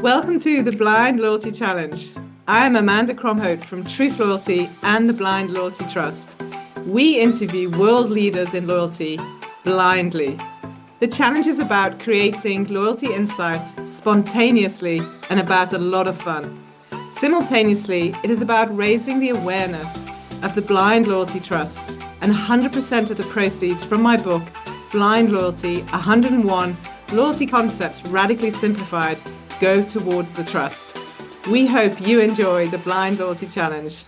Welcome to the Blind Loyalty Challenge. I am Amanda Cromhope from Truth Loyalty and the Blind Loyalty Trust. We interview world leaders in loyalty blindly. The challenge is about creating loyalty insight spontaneously and about a lot of fun. Simultaneously, it is about raising the awareness of the Blind Loyalty Trust, and 100% of the proceeds from my book, Blind Loyalty 101 Loyalty Concepts Radically Simplified, go towards the trust. We hope you enjoy the Blind Loyalty Challenge.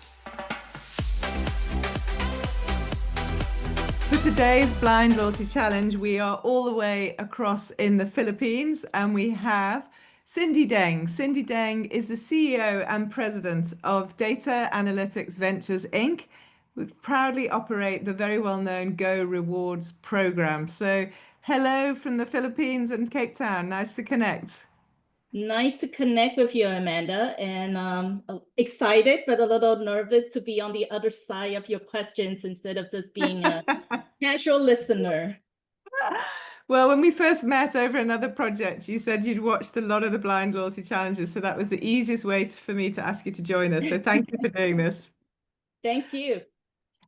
For today's Blind Loyalty Challenge, we are all the way across in the Philippines and we have Cindy Deng. Cindy Deng is the CEO and president of Data Analytics Ventures, Inc. We proudly operate the very well-known Go Rewards program. So hello from the Philippines and Cape Town. Nice to connect. Nice to connect with you, Amanda, and excited but a little nervous to be on the other side of your questions instead of just being a casual listener. Well, when we first met over another project, you said you'd watched a lot of the Blind Loyalty Challenges, so that was the easiest way for me to ask you to join us. So thank you for doing this. Thank you.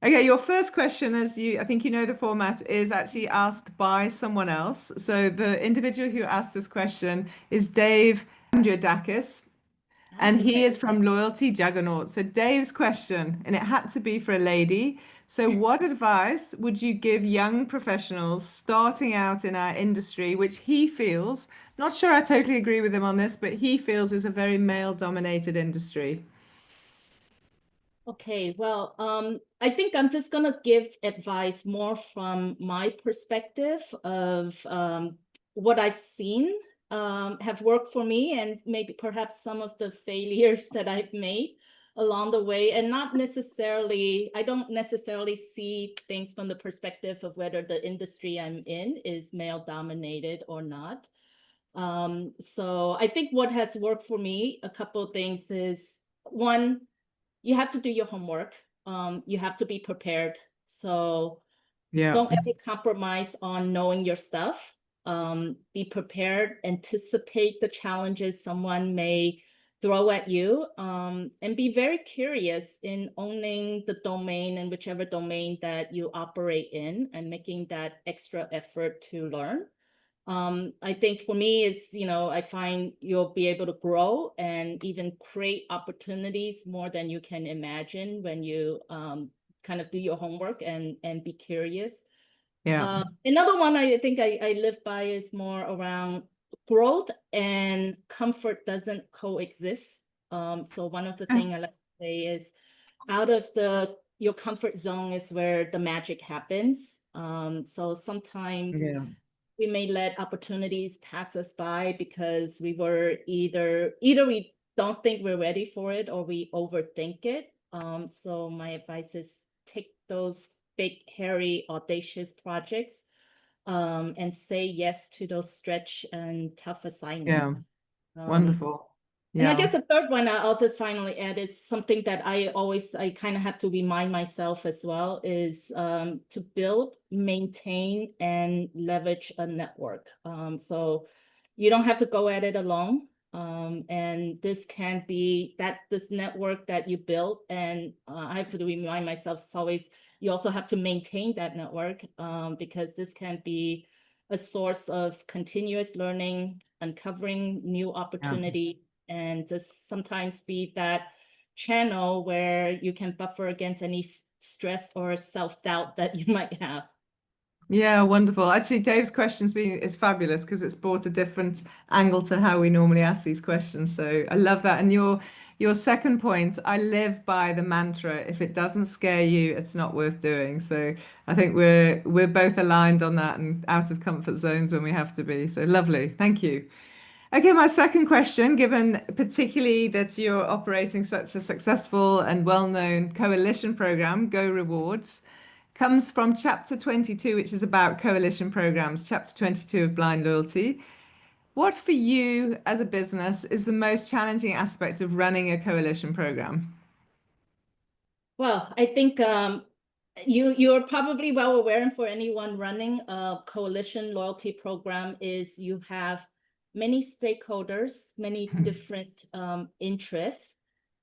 Okay, your first question, I think you know the format, is actually asked by someone else. So the individual who asked this question is Dave Andriadakis, and he is from Loyalty Juggernaut. So Dave's question, and it had to be for a lady. So what advice would you give young professionals starting out in our industry, which he feels, not sure I totally agree with him on this, but he feels is a very male-dominated industry? Okay, well, I think I'm just going to give advice more from my perspective of what I've seen have worked for me, and maybe perhaps some of the failures that I've made along the way, and I don't necessarily see things from the perspective of whether the industry I'm in is male dominated or not. So I think what has worked for me, a couple of things is, one, you have to do your homework. You have to be prepared. So Yeah. don't ever compromise on knowing your stuff. Be prepared, anticipate the challenges someone may throw at you, and be very curious in owning the domain and whichever domain that you operate in and making that extra effort to learn. I think for me, I find you'll be able to grow and even create opportunities more than you can imagine when you kind of do your homework and be curious. Yeah. Another one I think I live by is more around growth and comfort doesn't coexist. So one of the things I like to say is out of your comfort zone is where the magic happens. So sometimes Yeah. we may let opportunities pass us by because we were either we don't think we're ready for it or we overthink it. So my advice is take those big, hairy, audacious projects and say yes to those stretch and tough Yeah. assignments. Wonderful. And I Yeah. guess the third one I'll just finally add is something that I kind of have to remind myself as well is to build, maintain, and leverage a network. So you don't have to go at it alone. And this can be this network that you build. And I have to remind myself, it's always, you also have to maintain that network because this can be a source of continuous learning, uncovering new opportunity, and just sometimes be that channel where you can buffer against any stress or self-doubt that you might have. Yeah, wonderful. Actually, Dave's questions is fabulous because it's brought a different angle to how we normally ask these questions. So I love that. And your second point, I live by the mantra, if it doesn't scare you, it's not worth doing. So I think we're both aligned on that and out of comfort zones when we have to be. So lovely. Thank you. Okay, my second question, given particularly that you're operating such a successful and well-known coalition program, Go Rewards, comes from chapter 22, which is about coalition programs, chapter 22 of Blind Loyalty. What for you as a business is the most challenging aspect of running a coalition program? Well, I think you're probably well aware, and for anyone running a coalition loyalty program is you have many stakeholders, many different interests.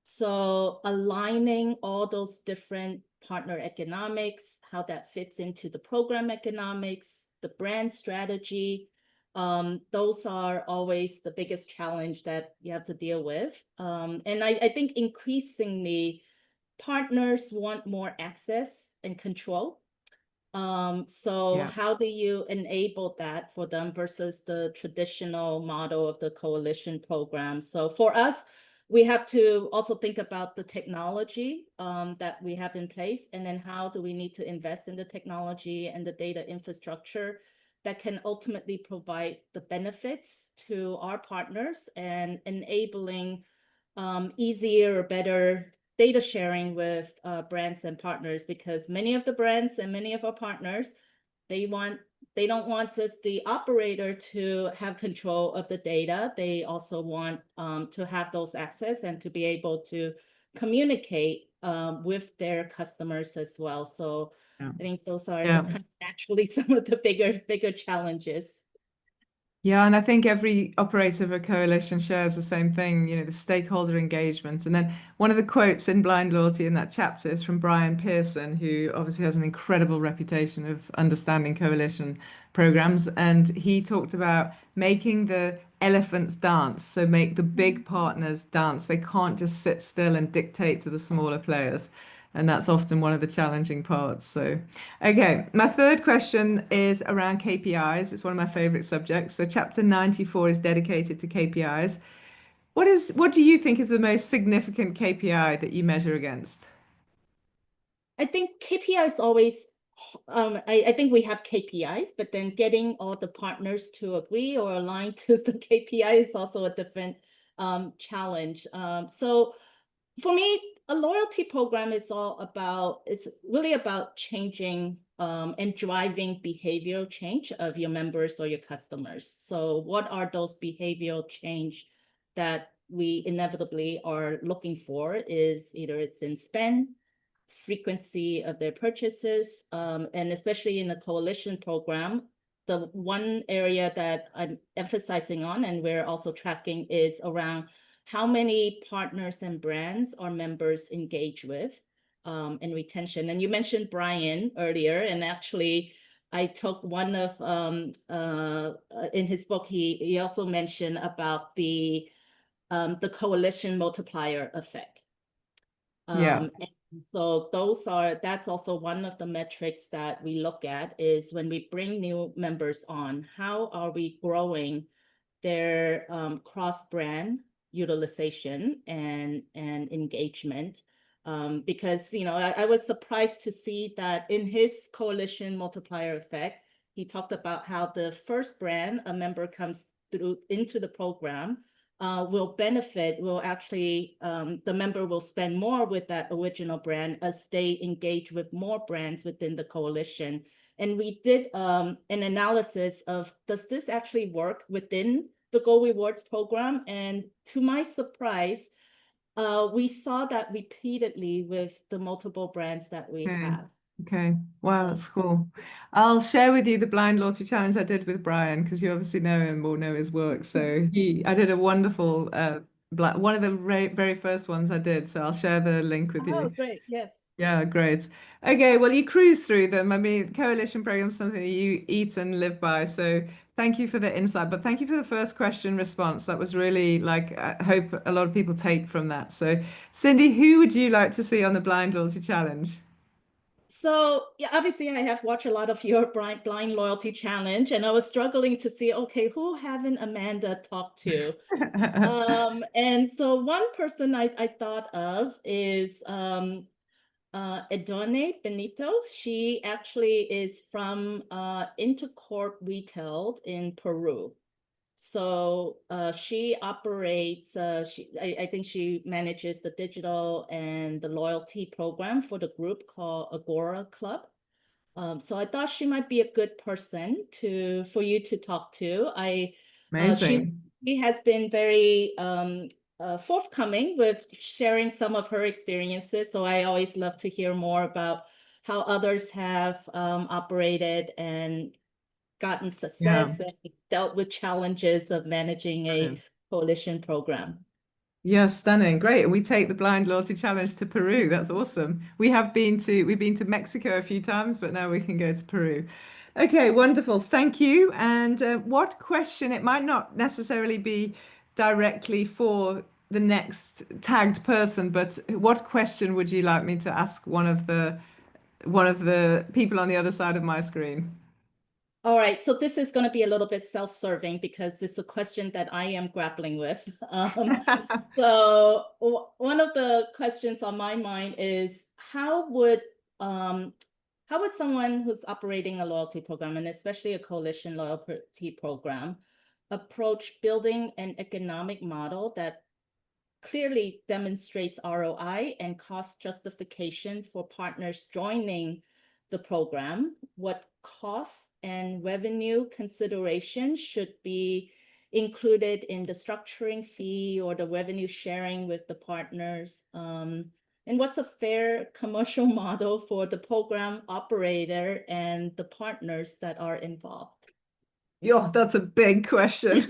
So aligning all those different partner economics, how that fits into the program economics, the brand strategy, those are always the biggest challenge that you have to deal with. And I think increasingly partners want more access and control. So Yeah. how do you enable that for them versus the traditional model of the coalition program? So for us, we have to also think about the technology that we have in place, and then how do we need to invest in the technology and the data infrastructure that can ultimately provide the benefits to our partners and enabling easier or better data sharing with brands and partners, because many of the brands and many of our partners, they don't want just the operator to have control of the data. They also want to have those access and to be able to communicate with their customers as well. So Yeah. I think those are Yeah. kind of naturally some of the bigger challenges. Yeah, and I think every operator of a coalition shares the same thing, the stakeholder engagement. And then one of the quotes in Blind Loyalty in that chapter is from Brian Pearson, who obviously has an incredible reputation of understanding coalition programs. And he talked about making the elephants dance, so make the big partners dance. They can't just sit still and dictate to the smaller players. And that's often one of the challenging parts. So, okay, my third question is around KPIs. It's one of my favorite subjects. So, chapter 94 is dedicated to KPIs. What do you think is the most significant KPI that you measure against? I think KPIs always, I think we have KPIs, but then getting all the partners to agree or align to the KPI is also a different challenge. So for me, a loyalty program is it's really about changing and driving behavioral change of your members or your customers. So what are those behavioral change that we inevitably are looking for? Is either it's in spend, frequency of their purchases, and especially in the coalition program, the one area that I'm emphasizing on and we're also tracking is around how many partners and brands our members engage with, and retention. And you mentioned Brian earlier, and actually I took one of in his book, he also mentioned about the coalition multiplier effect. Yeah. And so that's also one of the metrics that we look at, is when we bring new members on, how are we growing their cross-brand utilization and engagement? Because I was surprised to see that in his coalition multiplier effect, he talked about how the first brand a member comes through into the program will actually, the member will spend more with that original brand as they engage with more brands within the coalition. And we did an analysis of, does this actually work within the Go Rewards program? And to my surprise, we saw that repeatedly with the multiple brands that we Okay. have. Okay. Wow, that's cool. I'll share with you the blind loyalty challenge I did with Brian, because you obviously know him or know his work. So I did a wonderful one of the very first ones I did. So I'll share the link with Oh, you. great. Yes. Yeah, great. Okay, well, you cruise through them. I mean, coalition programs something that you eat and live by. So thank you for the insight. But thank you for the first question response. That was really like, I hope a lot of people take from that. So, Cindy, who would you like to see on the blind loyalty challenge? So yeah, obviously I have watched a lot of your blind loyalty challenge, and I was struggling to see, okay, who haven't Amanda talked to? And so one person I thought of is Edone Benito. She actually is from Intercorp Retail in Peru. So she operates, I think she manages the digital and the loyalty program for the group called Agora Club. So I thought she might be a good person for you to talk to. Amazing. She has been very forthcoming with sharing some of her experiences. So I always love to hear more about how others have operated and gotten Yeah, success and dealt with challenges of managing a brilliant. coalition program. Yeah, stunning. Great. And we take the Blind Loyalty Challenge to Peru. That's awesome. We've been to Mexico a few times, but now we can go to Peru. Okay, wonderful. Thank you. And what question, it might not necessarily be directly for the next tagged person, but what question would you like me to ask one of the people on the other side of my screen? All right, so this is going to be a little bit self-serving because it's a question that I am grappling with. So one of the questions on my mind is um, how would someone who's operating a loyalty program, and especially a coalition loyalty program, approach building an economic model that clearly demonstrates ROI and cost justification for partners joining the program? What costs and revenue considerations should be included in the structuring fee or the revenue sharing with the partners? And what's a fair commercial model for the program operator and the partners that are involved? Yo, that's a big question.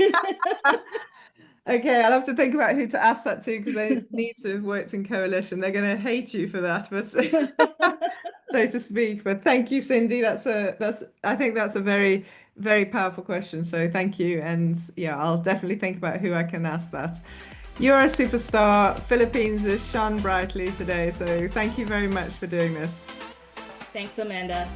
Okay, I'll have to think about who to ask that to because they need to have worked in coalition. They're going to hate you for that, but so to speak. But thank you, Cindy. I think that's a very, very powerful question. So thank you. And yeah, I'll definitely think about who I can ask that. You're a superstar. Philippines has shone brightly today. So thank you very much for doing this. Thanks, Amanda.